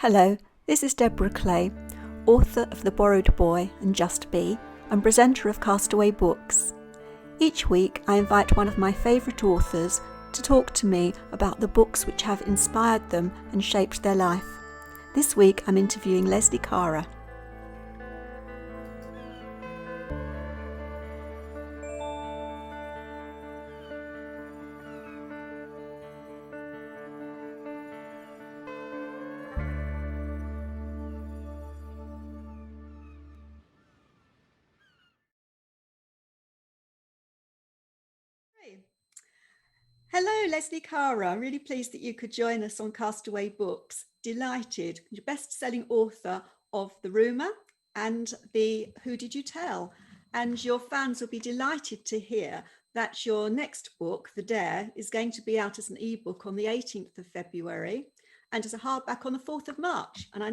Hello, this is Deborah Clay, author of The Borrowed Boy and Just Be, and presenter of Castaway Books. Each week I invite one of my favourite authors to talk to me about the books which have inspired them and shaped their life. This week I'm interviewing Lesley Kara. Hello, Lesley Kara. I'm really pleased that you could join us on Castaway Books. Delighted. You're best-selling author of The Rumour and the Who Did You Tell? And your fans will be delighted to hear that your next book, The Dare, is going to be out as an ebook on the 18th of February and as a hardback on the 4th of March. And I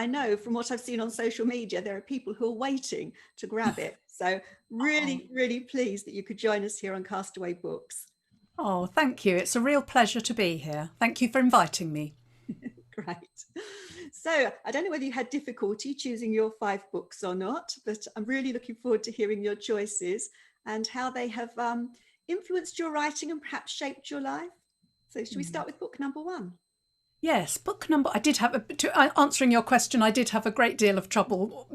know from what I've seen on social media, there are people who are waiting to grab it. So really pleased that you could join us here on Castaway Books. Oh, thank you. It's a real pleasure to be here. Thank you for inviting me. Great. So I don't know whether you had difficulty choosing your 5 books or not, but I'm really looking forward to hearing your choices and how they have influenced your writing and perhaps shaped your life. So should we start with book number 1? Yes, answering your question, I did have a great deal of trouble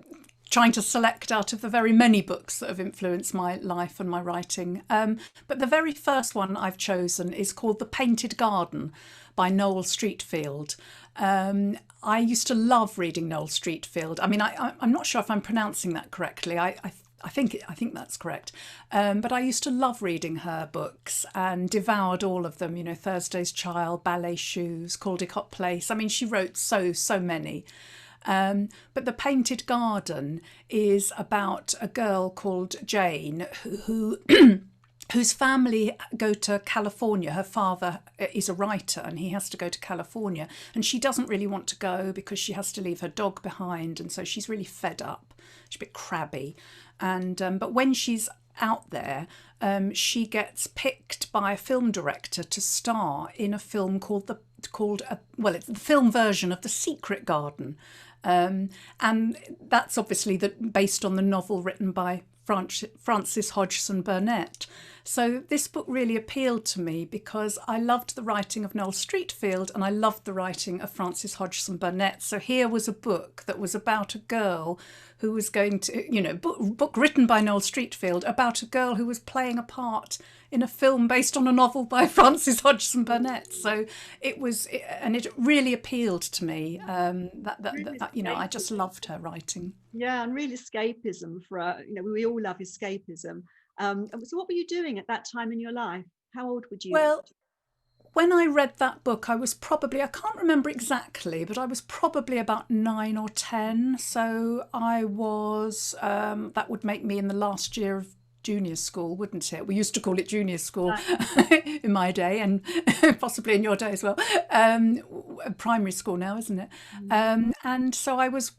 trying to select out of the very many books that have influenced my life and my writing. But the very first one I've chosen is called The Painted Garden by Noel Streatfeild. I used to love reading Noel Streatfeild. I mean, I'm not sure if I'm pronouncing that correctly. I think that's correct. But I used to love reading her books and devoured all of them. You know, Thursday's Child, Ballet Shoes, Caldecott Place. I mean, she wrote so many. But The Painted Garden is about a girl called Jane who whose family go to California. Her father is a writer and he has to go to California, and she doesn't really want to go because she has to leave her dog behind, and so she's really fed up. She's a bit crabby, and but when she's out there, she gets picked by a film director to star in a film it's the film version of The Secret Garden. And that's obviously based on the novel written by Frances Hodgson Burnett. So this book really appealed to me because I loved the writing of Noel Streatfeild and I loved the writing of Frances Hodgson Burnett. So here was a book that was about a girl who was going to, book written by Noel Streatfeild about a girl who was playing a part in a film based on a novel by Frances Hodgson Burnett. So it really appealed to me. I just loved her writing. Yeah, and real escapism we all love escapism. So what were you doing at that time in your life? How old would you? Well, when I read that book, I can't remember exactly, but I was probably about 9 or 10. So I was, that would make me in the last year of junior school, wouldn't it? We used to call it junior school in my day, and possibly in your day as well. Primary school now, isn't it? And so I was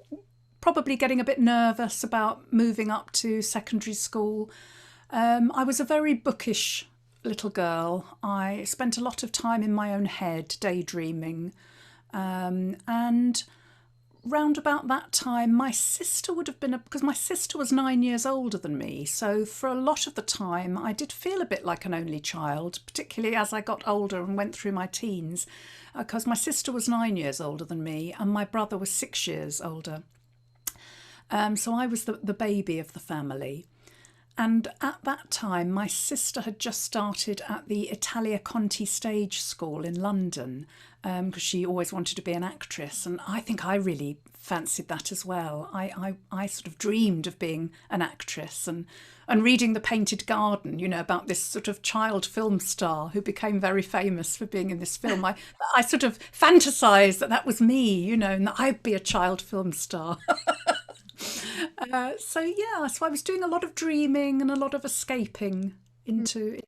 probably getting a bit nervous about moving up to secondary school. I was a very bookish little girl. I spent a lot of time in my own head, daydreaming. And round about that time, my sister would have been, because my sister was 9 years older than me. So for a lot of the time, I did feel a bit like an only child, particularly as I got older and went through my teens, because my sister was 9 years older than me and my brother was 6 years older. So I was the baby of the family. And at that time, my sister had just started at the Italia Conti Stage School in London because she always wanted to be an actress. And I think I really fancied that as well. I sort of dreamed of being an actress and reading The Painted Garden, about this sort of child film star who became very famous for being in this film. I sort of fantasised that was me, and that I'd be a child film star. So I was doing a lot of dreaming and a lot of escaping into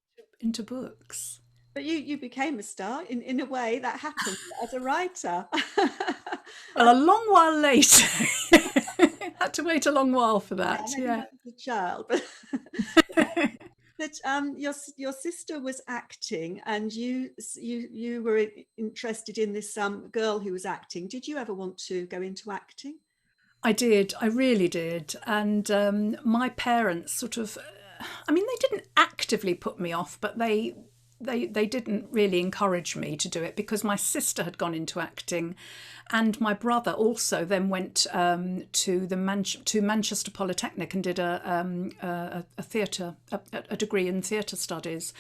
books. But you became a star in a way that happened as a writer. Well, a long while later. Had to wait a long while for that. Yeah. As a child. But your sister was acting, and you were interested in this girl who was acting. Did you ever want to go into acting? I did, I really did. And my parents sort of, I mean, they didn't actively put me off, but they didn't really encourage me to do it because my sister had gone into acting, and my brother also then went to Manchester Polytechnic and did a theatre a degree in theatre studies.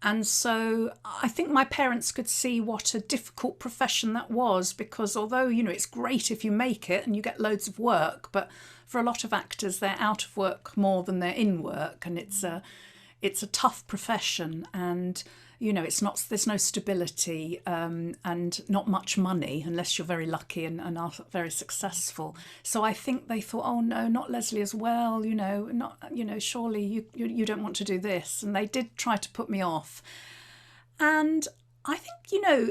And so I think my parents could see what a difficult profession that was, because although, you know, it's great if you make it and you get loads of work, but for a lot of actors, they're out of work more than they're in work. And it's a tough profession, and you know, it's not, there's no stability, and not much money unless you're very lucky and are very successful. So I think they thought, oh no, not Lesley as well, you know, not, you know, surely you don't want to do this. And they did try to put me off. And I think, you know,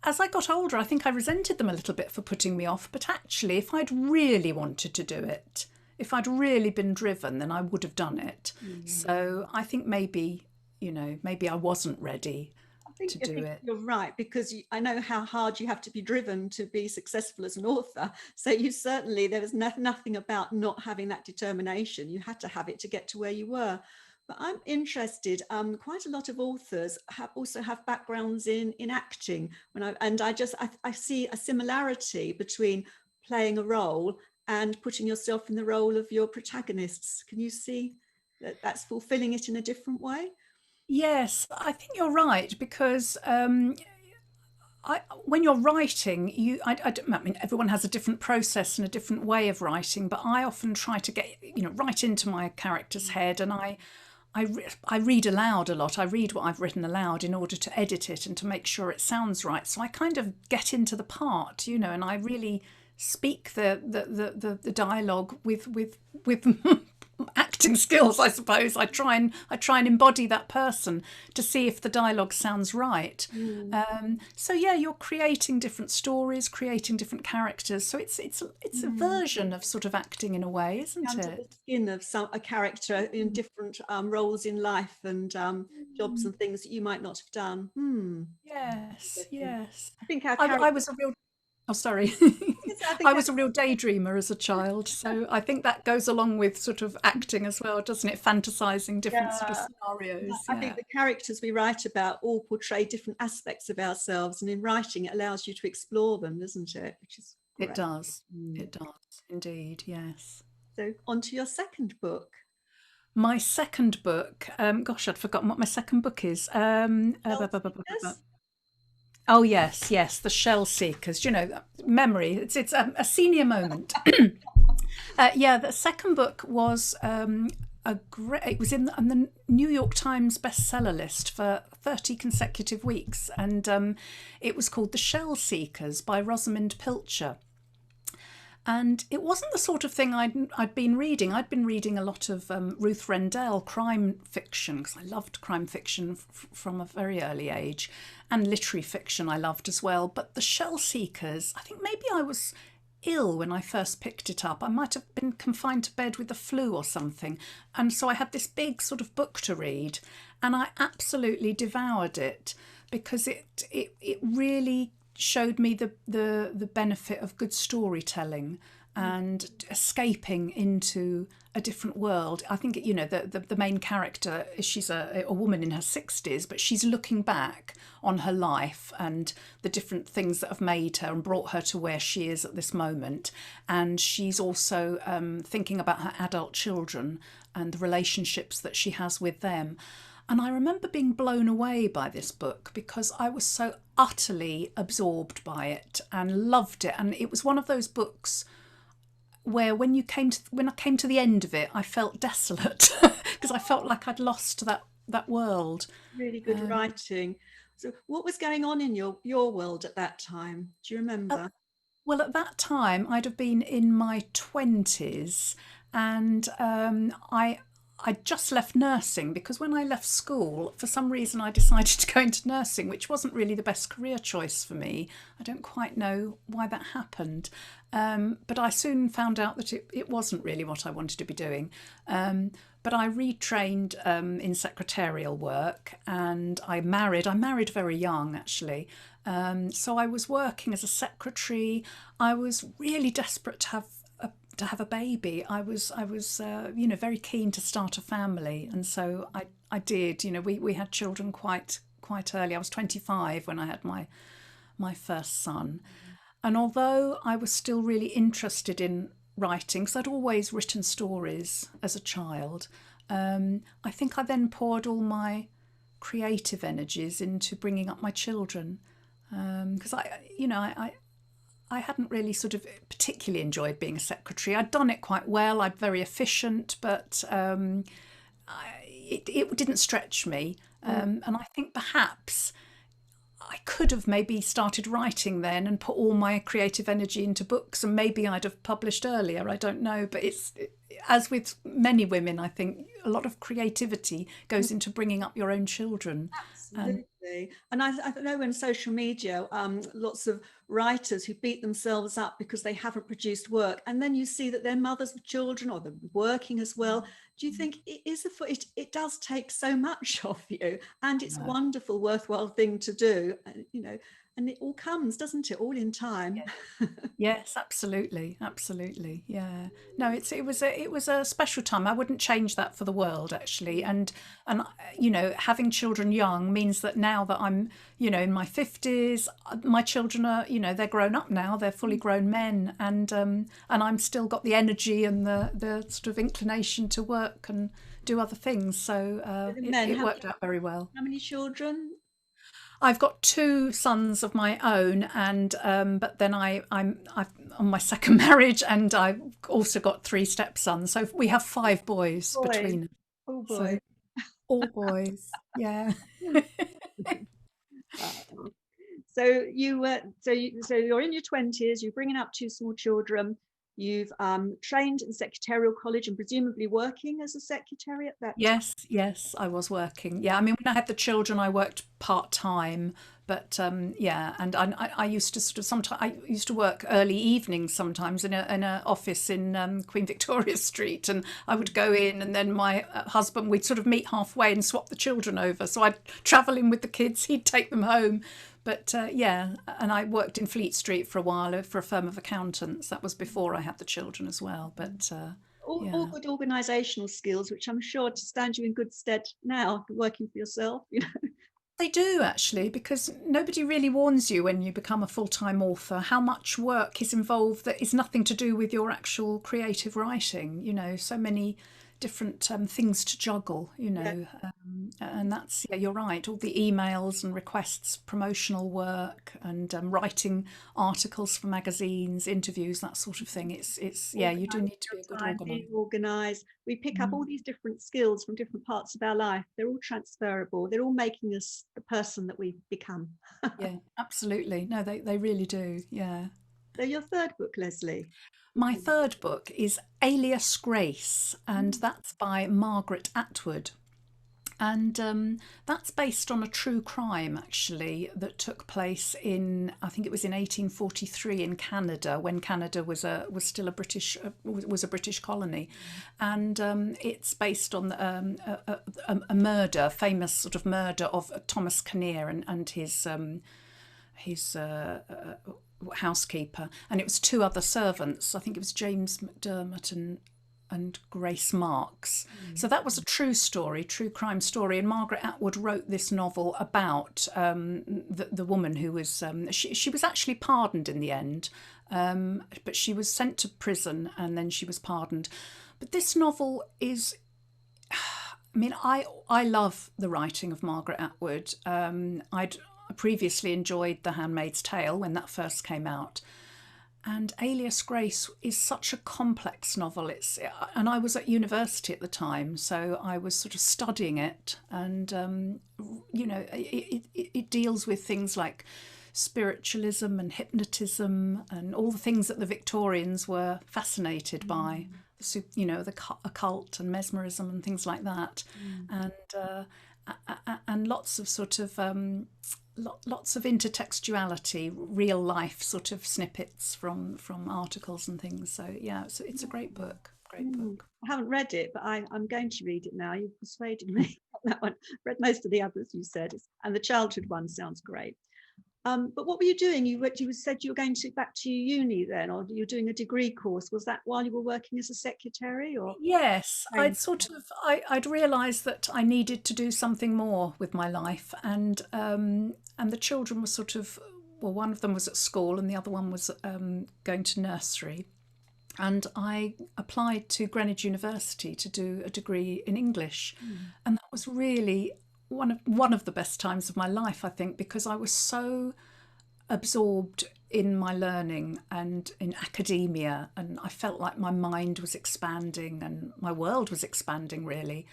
as I got older, I think I resented them a little bit for putting me off. But actually, if I'd really wanted to do it, if I'd really been driven, then I would have done it. So I think maybe, you know, maybe I wasn't ready to I do think it. you're right, because I know how hard you have to be driven to be successful as an author. So you certainly, there was nothing about not having that determination. You had to have it to get to where you were. But I'm interested. Quite a lot of authors also have backgrounds in acting. I see a similarity between playing a role and putting yourself in the role of your protagonists. Can you see that that's fulfilling it in a different way? Yes, I think you're right, because when you're writing, I mean, everyone has a different process and a different way of writing, but I often try to get, you know, right into my character's head, and I read aloud a lot. I read what I've written aloud in order to edit it and to make sure it sounds right. So I kind of get into the part, you know, and I really speak the dialogue with acting skills, I suppose. I try and embody that person to see if the dialogue sounds right. Mm. So yeah, you're creating different stories, creating different characters. So it's a Mm. version of sort of acting in a way, isn't Under the it? skin of a character in different roles in life, and jobs and things that you might not have done. Yes, Interesting. yes. I think our I character. was a real, oh, sorry. I think I was a real daydreamer as a child. So I think that goes along with sort of acting as well, doesn't it? Fantasizing different sort of yeah, scenarios. I think Yeah, the characters we write about all portray different aspects of ourselves, and in writing, it allows you to explore them, doesn't it? Which is it great. does. Mm. It does indeed. Yes. So, on to your second book. My second book, gosh, I'd forgotten what my second book is. Spell Seekers. Oh yes, yes, the Shell Seekers. You know, memory. It's a senior moment. Yeah, the second book was a great. It was on the New York Times bestseller list for 30 consecutive weeks, and it was called The Shell Seekers by Rosamund Pilcher. And it wasn't the sort of thing I'd been reading. I'd been reading a lot of Ruth Rendell crime fiction, because I loved crime fiction from a very early age, and literary fiction I loved as well. But The Shell Seekers, I think maybe I was ill when I first picked it up. I might have been confined to bed with the flu or something. And so I had this big sort of book to read, and I absolutely devoured it, because it really showed me the benefit of good storytelling and escaping into a different world. I think, you know, the main character, she's a woman in her 60s, but she's looking back on her life and the different things that have made her and brought her to where she is at this moment. And she's also thinking about her adult children and the relationships that she has with them. And I remember being blown away by this book, because I was so utterly absorbed by it and loved it. And it was one of those books where when I came to the end of it, I felt desolate because I felt like I'd lost that world. Really good writing. So, what was going on in your world at that time? Do you Uh, remember? well, at that time, I'd have been in my 20s, and I just left nursing, because when I left school, for some reason I decided to go into nursing, which wasn't really the best career choice for me. I don't quite know why that happened. But I soon found out that it wasn't really what I wanted to be doing. But I retrained in secretarial work, and I married. I married very young, actually. So I was working as a secretary. I was really desperate to have a baby. I was very keen to start a family, and so I did. We had children quite early. I was 25 when I had my first son, and although I was still really interested in writing, because I'd always written stories as a child, I think I then poured all my creative energies into bringing up my children, because I hadn't really sort of particularly enjoyed being a secretary. I'd done it quite well. I'd very efficient, but it didn't stretch me. And I think perhaps I could have maybe started writing then and put all my creative energy into books, and maybe I'd have published earlier. I don't know, but as with many women, I think a lot of creativity goes into bringing up your own children. Absolutely. And I know in social media, lots of writers who beat themselves up because they haven't produced work, and then you see that they're mothers of children or they're working as well. Do you think it does take so much of you, and it's a wonderful, worthwhile thing to do, and it all comes, doesn't it, all in time? Yes, absolutely, absolutely. Yeah. No, it was a special time. I wouldn't change that for the world, actually. And having children young means that now that I'm, in my 50s, my children are, they're grown up now. They're fully grown men, and I'm still got the energy and the sort of inclination to work and do other things. So Men, it worked out very well. how many children? I've got two sons of my own, and but then I'm on my second marriage, and I've also got three stepsons. So we have five boys Boys. between us. Oh So boy. all boys. Yeah. So you're in your 20s, you're bringing up two small children, you've trained in secretarial college and presumably working as a secretary at that time. Yes, I was working. Yeah, I mean, when I had the children, I worked part time, but yeah, and I used to sort of sometimes I used to work early evenings sometimes in a office in Queen Victoria Street, and I would go in, and then my husband, we'd sort of meet halfway and swap the children over. So I'd travel in with the kids, he'd take them home. But yeah, and I worked in Fleet Street for a while for a firm of accountants. That was before I had the children as well. But All yeah. good organizational skills, which I'm sure to stand you in good stead now, working for yourself. They do, actually, because nobody really warns you when you become a full-time author how much work is involved that is nothing to do with your actual creative writing. So many different things to juggle. Yeah. And that's, yeah, you're right. All the emails and requests, promotional work, and writing articles for magazines, interviews, that sort of thing. It's yeah, you do Organising need to be a your good time, organizer. being organized. We pick up all these different skills from different parts of our life. They're all transferable. They're all making us the person that we become. Yeah, absolutely. No, they really do. Yeah. So your third book, Lesley. My third book is Alias Grace, and that's by Margaret Atwood. And that's based on a true crime, actually, that took place I think it was in 1843 in Canada, when Canada was still a British colony, and it's based on a murder, famous sort of murder of Thomas Kinnear and his housekeeper, and it was two other servants. I think it was James McDermott and Grace Marks. So that was a true story, true crime story. And Margaret Atwood wrote this novel about the woman who was she was actually pardoned in the end, but she was sent to prison and then she was pardoned. But this novel is. I mean, I love the writing of Margaret Atwood. I'd previously enjoyed The Handmaid's Tale when that first came out. And Alias Grace is such a complex novel. And I was at university at the time, so I was sort of studying it. And, it deals with things like spiritualism and hypnotism and all the things that the Victorians were fascinated by. the occult and mesmerism and things like that, Mm. and and lots of sort of lots of intertextuality, real life sort of snippets from articles and things. So yeah, it's a great book. Great Mm. book. I haven't read it, but I'm going to read it now. You've persuaded me on that one. Read most of the others you said, and the childhood one sounds great. But what were you doing? You said you were going to back to uni then, or you're doing a degree course. Was that while you were working as a secretary, or? Yes, Same. I'd realised that I needed to do something more with my life, and the children were sort of, well, one of them was at school and the other one was going to nursery, and I applied to Greenwich University to do a degree in English, Mm. and that was really one of the best times of my life, I think, because I was so absorbed in my learning and in academia, and I felt like my mind was expanding and my world was expanding, really.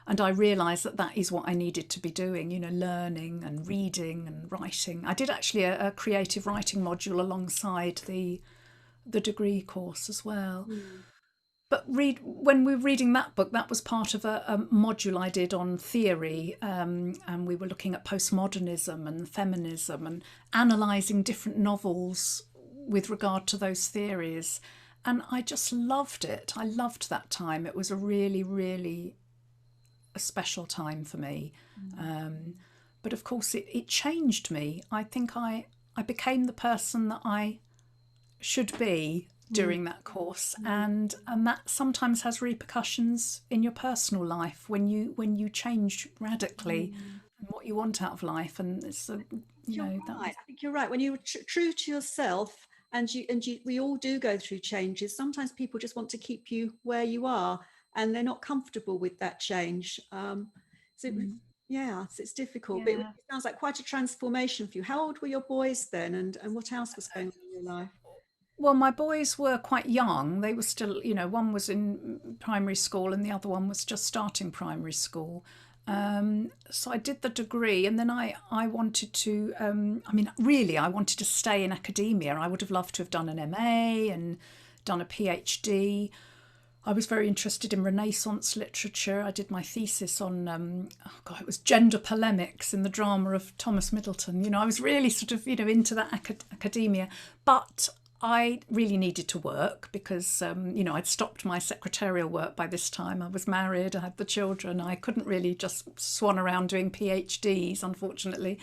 And I realised that that is what I needed to be doing, learning and reading and writing. I did actually a creative writing module alongside the degree course as well. Mm. But when we were reading that book, that was part of a module I did on theory, and we were looking at postmodernism and feminism and analysing different novels with regard to those theories. And I just loved it. I loved that time. It was a really, really a special time for me. But of course, it changed me. I think I became the person that I should be Mm. during that course, and that sometimes has repercussions in your personal life when you change radically Mm. and what you want out of life. And You're that right. was I think you're right. When you're true to yourself, we all do go through changes. Sometimes people just want to keep you where you are, and they're not comfortable with that change. So yeah, so it's difficult. But it yeah. sounds like quite a transformation for you. How old were your boys then, and what else was going on in your life? Well, my boys were quite young. They were still, one was in primary school and the other one was just starting primary school. So I did the degree, and then I wanted to, really, I wanted to stay in academia. I would have loved to have done an MA and done a PhD. I was very interested in Renaissance literature. I did my thesis on, it was gender polemics in the drama of Thomas Middleton. I was really sort of, into that academia. But I really needed to work because, I'd stopped my secretarial work by this time. I was married, I had the children. I couldn't really just swan around doing PhDs, unfortunately.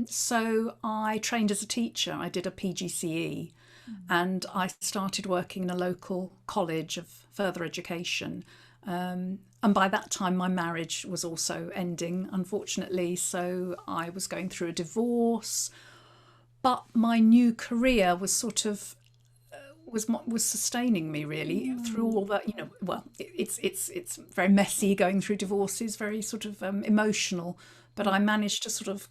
So I trained as a teacher. I did a PGCE, and I started working in a local college of further education. And by that time, my marriage was also ending, unfortunately. So I was going through a divorce. But my new career was sort of was sustaining me really through all that. Well, it's very messy going through divorces, very sort of emotional. But I managed to sort of,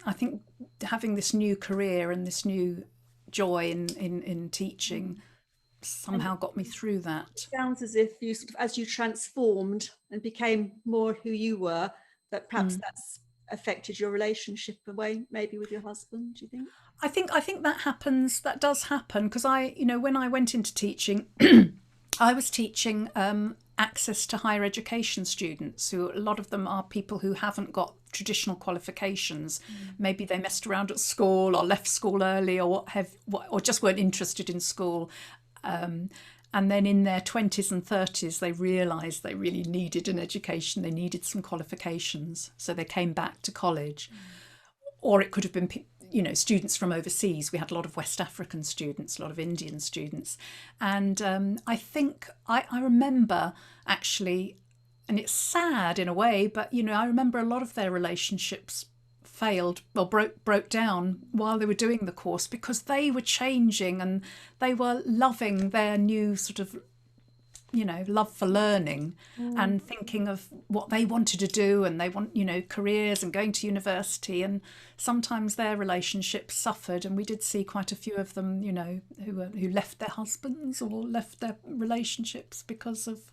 I think, having this new career and this new joy in teaching And somehow got me through that. sounds as if you sort of, as you transformed and became more who you were, that perhaps that's affected your relationship away, maybe with your husband. Do you think? I think that happens. That does happen because when I went into teaching, I was teaching access to higher education students, who a lot of them are people who haven't got traditional qualifications. Maybe they messed around at school or left school early or just weren't interested in school. And then in their 20s and 30s, they realised they really needed an education. They needed some qualifications. So they came back to college. Or it could have been students from overseas. We had a lot of West African students, a lot of Indian students. And I think I remember actually, and it's sad in a way, but I remember a lot of their relationships failed or broke down while they were doing the course because they were changing and they were loving their new sort of love for learning and thinking of what they wanted to do, and they want careers and going to university, and sometimes their relationships suffered, and we did see quite a few of them who left their husbands or left their relationships because of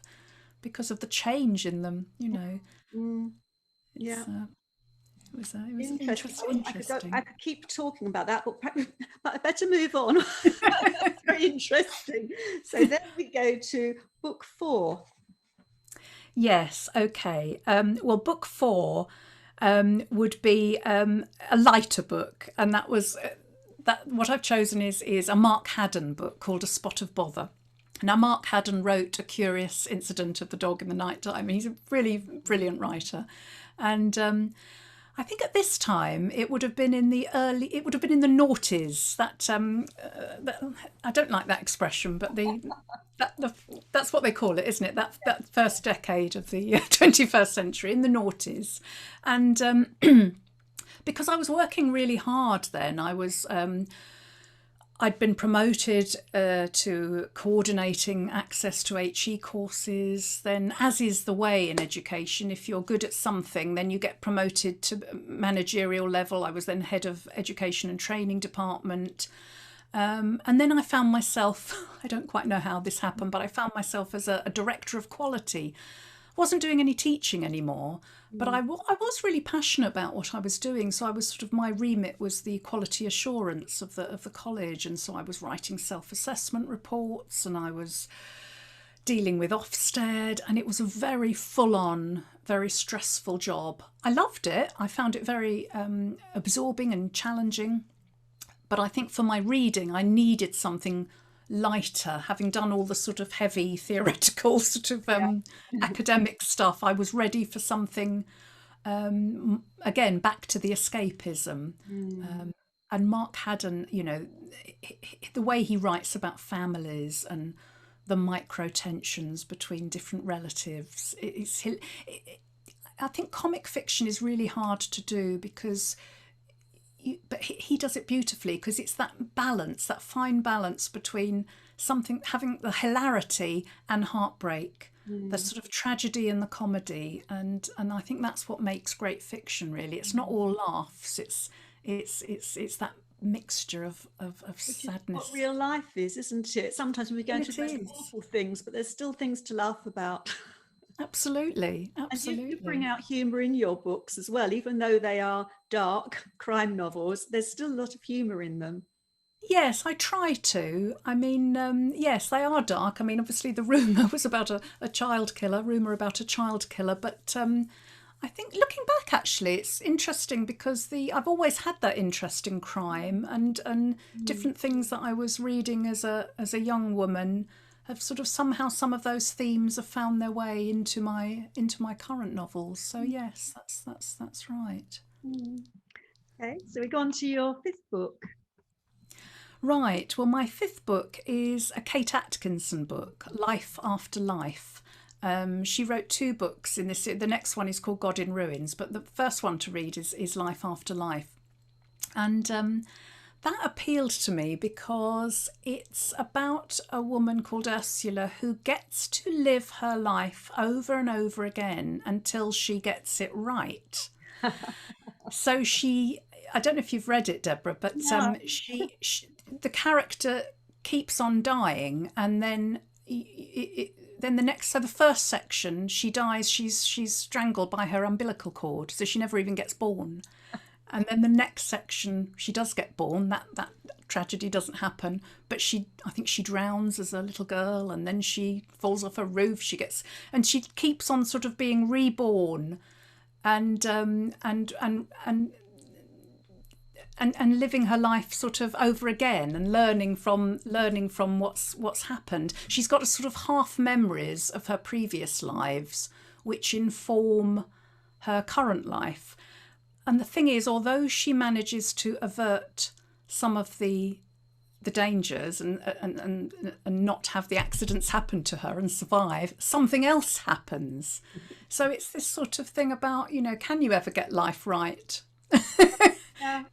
the change in them. Mm, yeah. It's it was Interesting. I could interesting. keep talking about that, but but I better move on. That's very very interesting. So then we go to book 4. Yes, okay. Well, book 4 would be a lighter book, and that was that. What I've chosen is a Mark Haddon book called A Spot of Bother. Now, Mark Haddon wrote A Curious Incident of the Dog in the Night Time. He's a really brilliant writer, and I think at this time it would have been in the noughties. I don't like that expression, but that's what they call it, isn't it? That first decade of the 21st century, in the noughties, and because I was working really hard then, I'd been promoted to coordinating access to HE courses. Then, as is the way in education, if you're good at something, then you get promoted to managerial level. I was then head of education and training department. And then I found myself, I don't quite know how this happened, but I found myself as a director of quality. Wasn't doing any teaching anymore, but I was really passionate about what I was doing. So I was sort of, my remit was the quality assurance of the college, and so I was writing self-assessment reports, and I was dealing with Ofsted, and it was a very full-on, very stressful job. I loved it. I found it very absorbing and challenging, but I think for my reading I needed something lighter. Having done all the sort of heavy theoretical sort of academic stuff, I was ready for something again, back to the escapism. And Mark Haddon, the way he writes about families and the micro tensions between different relatives, I think comic fiction is really hard to do because but he does it beautifully, because it's that balance, that fine balance between something having the hilarity and heartbreak, the sort of tragedy and the comedy, and I think that's what makes great fiction. Really, it's not all laughs. It's that mixture of sadness. What real life is, isn't it? Sometimes we go into those awful things, but there's still things to laugh about. Absolutely. And you bring out humour in your books as well, even though they are dark crime novels. There's still a lot of humour in them. Yes, I try to. I mean, yes, they are dark. I mean, obviously, the rumour was about a child killer, rumour about a child killer. But I think looking back, actually, it's interesting because I've always had that interest in crime, and different things that I was reading as a young woman have sort of somehow, some of those themes have found their way into my current novels. So yes, that's right. Okay, so we go on to your 5th book. Right. Well, my 5th book is a Kate Atkinson book, Life After Life. She wrote 2 books in this. The next one is called God in Ruins, but the first one to read is Life After Life, and that appealed to me because it's about a woman called Ursula who gets to live her life over and over again until she gets it right. So I don't know if you've read it, Deborah, but she the character keeps on dying, and then the first section, she dies, she's strangled by her umbilical cord, so she never even gets born. And then the next section, she does get born. That tragedy doesn't happen, but I think she drowns as a little girl, and then she falls off a roof. And she keeps on sort of being reborn, and living her life sort of over again, and learning from what's happened. She's got a sort of half memories of her previous lives, which inform her current life. And the thing is, although she manages to avert some of the dangers and not have the accidents happen to her and survive, something else happens. So it's this sort of thing about, can you ever get life right? Yeah.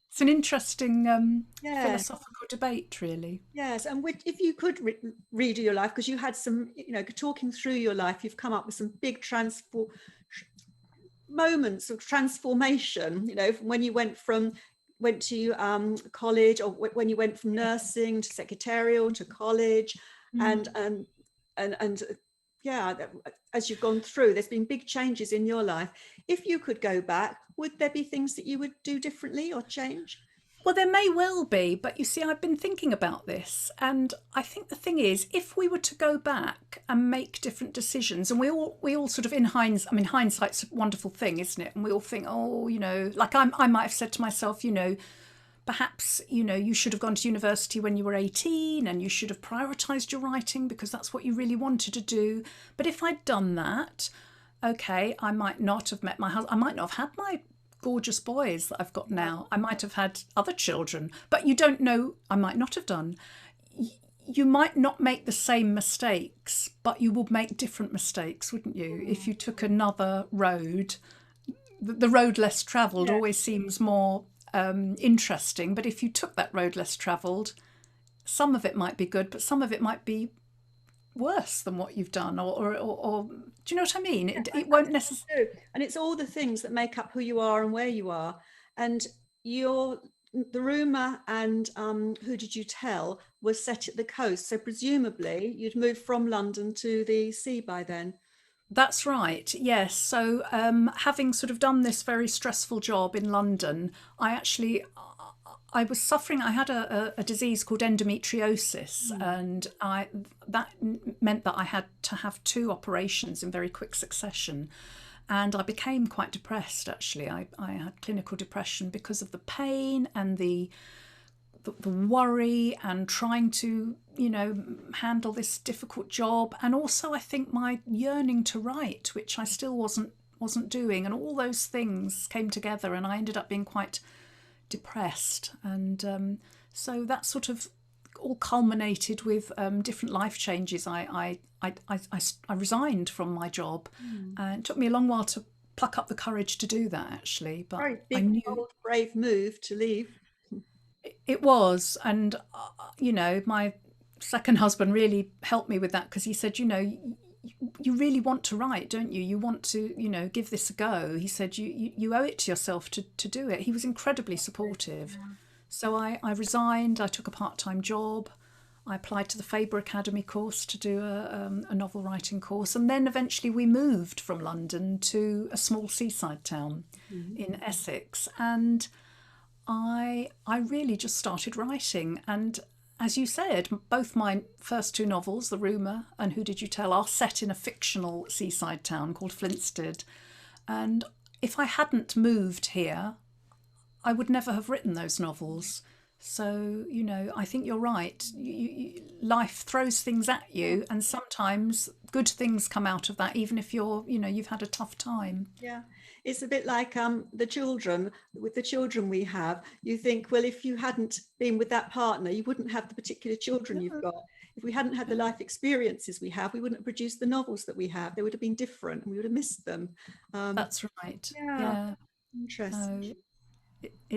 It's an interesting philosophical debate, really. Yes, and if you could redo your life, because you had some, talking through your life, you've come up with some big moments of transformation, when you went to college, or when you went from nursing to secretarial to college, and yeah, as you've gone through, there's been big changes in your life. If you could go back, would there be things that you would do differently or change? Well, there may well be, but you see, I've been thinking about this, and I think the thing is, if we were to go back and make different decisions, and we all sort of in hindsight, I mean, hindsight's a wonderful thing, isn't it? And we all think, oh, like I might have said to myself, perhaps, you should have gone to university when you were 18, and you should have prioritised your writing because that's what you really wanted to do. But if I'd done that, okay, I might not have met my husband. I might not have had my gorgeous boys that I've got now. I might have had other children, but you don't know. I might not have done. You might not make the same mistakes, but you would make different mistakes, wouldn't you? If you took another road, the road less travelled always seems more interesting. But if you took that road less travelled, some of it might be good, but some of it might be worse than what you've done, or do you know what I mean? It won't necessarily. And it's all the things that make up who you are and where you are. And the Rumour and Who Did You Tell was set at the coast, so presumably you'd moved from London to the sea by then. That's right, yes. So having sort of done this very stressful job in London, I was suffering. I had a disease called endometriosis, and that meant that I had to have 2 operations in very quick succession, and I became quite depressed. Actually, I had clinical depression because of the pain and the worry and trying to handle this difficult job, and also I think my yearning to write, which I still wasn't doing, and all those things came together, and I ended up being quite depressed, and so that sort of all culminated with different life changes. I resigned from my job, and it took me a long while to pluck up the courage to do that, actually. But Very big, I knew bold, brave move to leave. it was, and my second husband really helped me with that, because he said, you really want to write, don't you? You want to, give this a go. He said, you owe it to yourself to do it. He was incredibly supportive. Yeah. So I resigned. I took a part-time job. I applied to the Faber Academy course to do a novel writing course. And then eventually we moved from London to a small seaside town in Essex. And I really just started writing. And as you said, both my first 2 novels, The Rumour and Who Did You Tell, are set in a fictional seaside town called Flinstead. And if I hadn't moved here, I would never have written those novels. So, I think you're right. Life throws things at you, and sometimes good things come out of that, even if you've had a tough time. Yeah. It's a bit like the children. With the children we have, you think, well, if you hadn't been with that partner, you wouldn't have the particular children you've got. If we hadn't had the life experiences we have, we wouldn't have produced the novels that we have. They would have been different, and we would have missed them. That's right. Yeah. Interesting.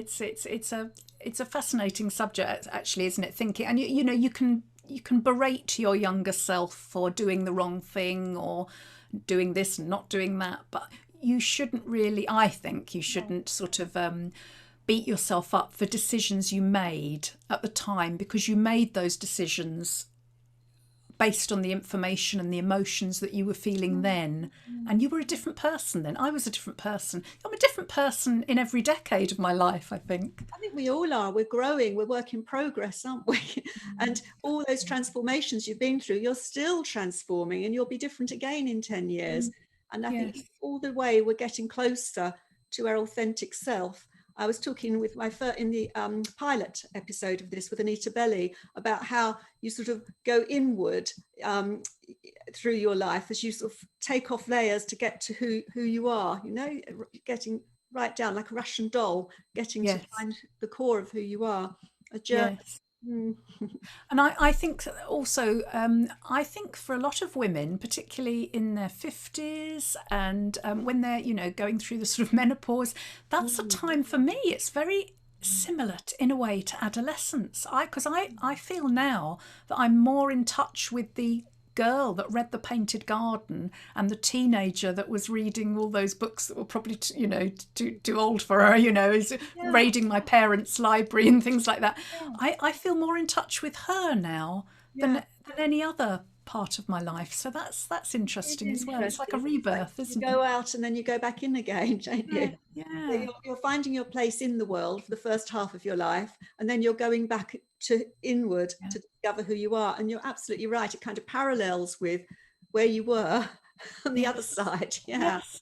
So it's a fascinating subject, actually, isn't it? Thinking, and you can berate your younger self for doing the wrong thing or doing this and not doing that, but you shouldn't really, I think you shouldn't sort of beat yourself up for decisions you made at the time, because you made those decisions based on the information and the emotions that you were feeling then. And you were a different person then. I was a different person. I'm a different person in every decade of my life, I think. I think we all are. We're growing. We're work in progress, aren't we? And all those transformations you've been through, you're still transforming, and you'll be different again in 10 years. And I think all the way we're getting closer to our authentic self. I was talking with in the pilot episode of this with Anita Belli about how you sort of go inward through your life as you sort of take off layers to get to who you are, getting right down like a Russian doll, getting to find the core of who you are. A journey. Yes. And I think also, I think for a lot of women, particularly in their 50s and when they're, going through the sort of menopause, that's a time for me. It's very similar in a way to adolescence. Because I feel now that I'm more in touch with the girl that read The Painted Garden and the teenager that was reading all those books that were probably too old for her, raiding my parents' library and things like that. I feel more in touch with her now than any other part of my life. So that's interesting as well. It's like a rebirth, isn't it? You go out and then you go back in again, don't you? Yeah. So you're finding your place in the world for the first half of your life, and then you're going back to inward to discover who you are. And you're absolutely right. It kind of parallels with where you were on the other side. Yes.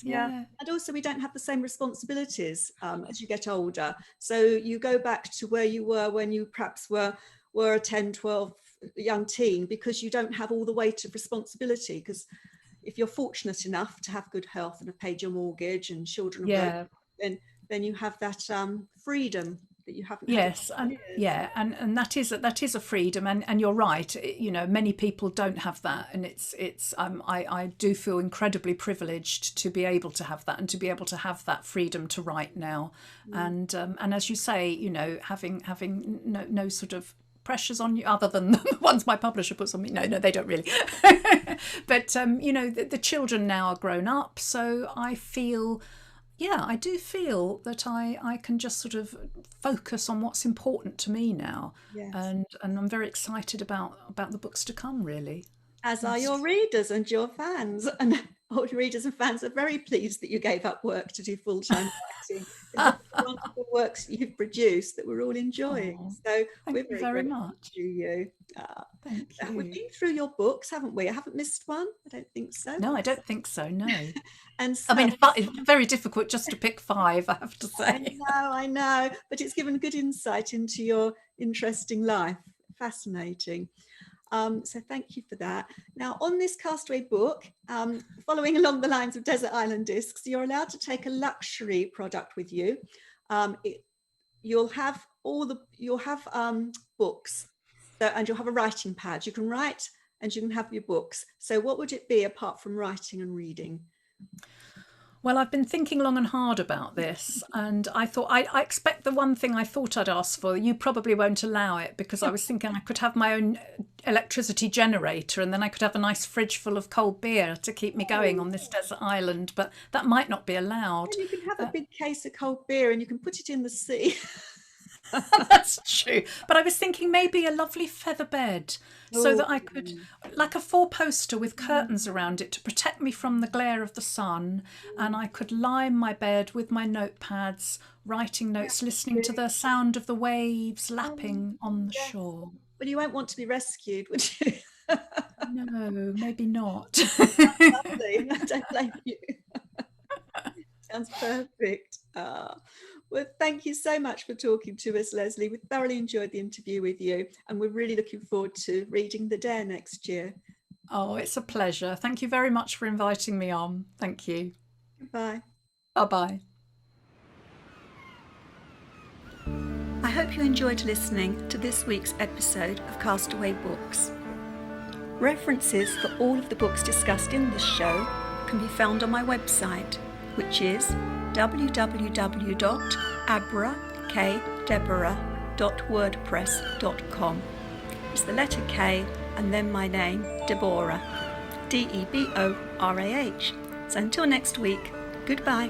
And also we don't have the same responsibilities as you get older. So you go back to where you were when you perhaps were a 10, 12 young teen, because you don't have all the weight of responsibility. Because if you're fortunate enough to have good health and have paid your mortgage and children are grown, then you have that freedom that you haven't had. And that is a freedom, and you're right, many people don't have that, and I do feel incredibly privileged to be able to have that, and to be able to have that freedom to write now. And as you say, having no sort of pressures on you other than the ones my publisher puts on me. No, they don't really. But the children now are grown up, so I feel I do feel that I can just sort of focus on what's important to me now. And I'm very excited about the books to come, really. As are your readers and your fans. And all your readers and fans are very pleased that you gave up work to do full-time writing. The wonderful works you've produced that we're all enjoying. So we're very much to you. Thank you. We've been through your books, haven't we? I haven't missed one. I don't think so. No, I don't think so. No. And so, I mean, it's very difficult just to pick 5, I have to say. I know, but it's given good insight into your interesting life. Fascinating. So thank you for that. Now, on this Castaway book, following along the lines of Desert Island Discs, you're allowed to take a luxury product with you. You'll have books, and you'll have a writing pad. You can write and you can have your books. So what would it be apart from writing and reading? Well, I've been thinking long and hard about this, and I thought I expect the one thing I thought I'd ask for, you probably won't allow it, because I was thinking I could have my own electricity generator, and then I could have a nice fridge full of cold beer to keep me going on this desert island, but that might not be allowed. And you can have a big case of cold beer and you can put it in the sea. That's true. But I was thinking maybe a lovely feather bed, so that I could, like a 4-poster with curtains around it to protect me from the glare of the sun, and I could lie in my bed with my notepads, writing notes, listening to the sound of the waves lapping on the shore. Well, you won't want to be rescued, would you? No, maybe not. Lovely. I don't blame you. Sounds perfect. Well, thank you so much for talking to us, Lesley. We thoroughly enjoyed the interview with you, and we're really looking forward to reading The Dare next year. Oh, it's a pleasure. Thank you very much for inviting me on. Thank you. Goodbye. Bye-bye. I hope you enjoyed listening to this week's episode of Castaway Books. References for all of the books discussed in this show can be found on my website, which is www.abrakdeborah.wordpress.com. It's the letter K and then my name, Deborah, Deborah. So until next week, goodbye.